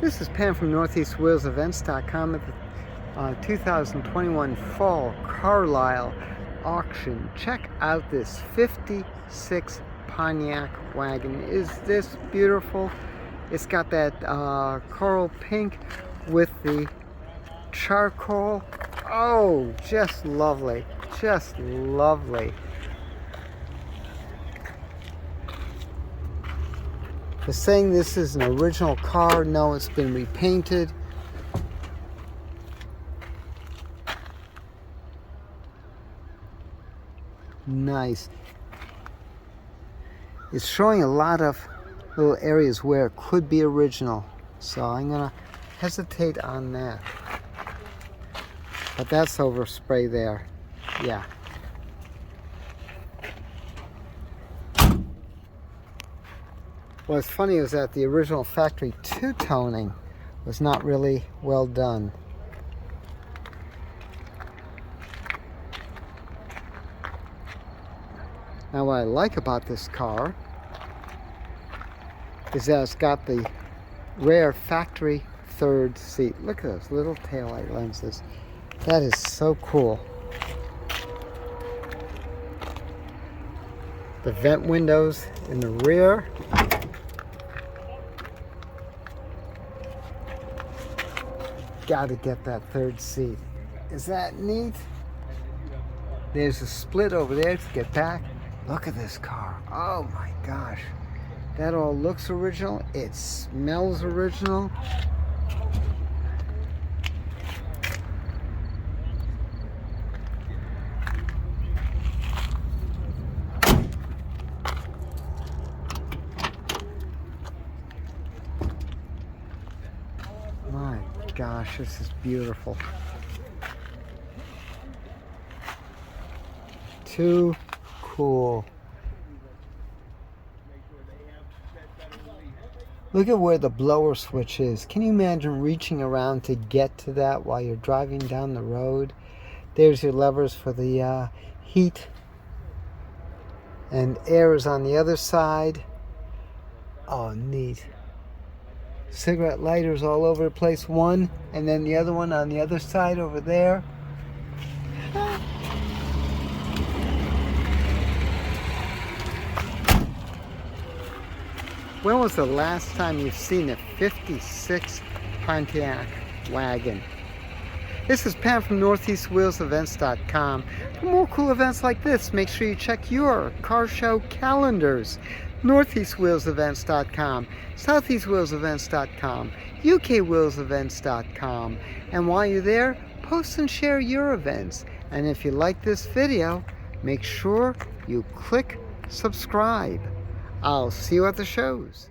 This is Pam from NortheastWheelsEvents.com at the 2021 Fall Carlisle auction. Check out this 56 Pontiac Wagon. Is this beautiful? It's got that coral pink with the charcoal. Oh, just lovely. Just lovely. They're saying this is an original car. No, it's been repainted. Nice. It's showing a lot of little areas where it could be original, so I'm gonna hesitate on that. But that's overspray there. Yeah. What's funny is that the original factory two-toning was not really well done. Now what I like about this car is that it's got the rare factory third seat. Look at those little taillight lenses. That is so cool. The vent windows in the rear. Gotta get that third seat. Is that neat? There's a split over there to get back. Look at this car. Oh my gosh. That all looks original. It smells original. My gosh, this is beautiful. Too cool. Look at where the blower switch is. Can you imagine reaching around to get to that while you're driving down the road? There's your levers for the heat. And air is on the other side. Oh, neat. Cigarette lighters all over the place. One, and then the other one on the other side over there. When was the last time you've seen a 56 Pontiac Wagon? This is Pam from NortheastWheelsEvents.com. For more cool events like this, make sure you check your car show calendars. NortheastWheelsEvents.com, SoutheastWheelsEvents.com, UKWheelsEvents.com. And while you're there, post and share your events. And if you like this video, make sure you click subscribe. I'll see you at the shows.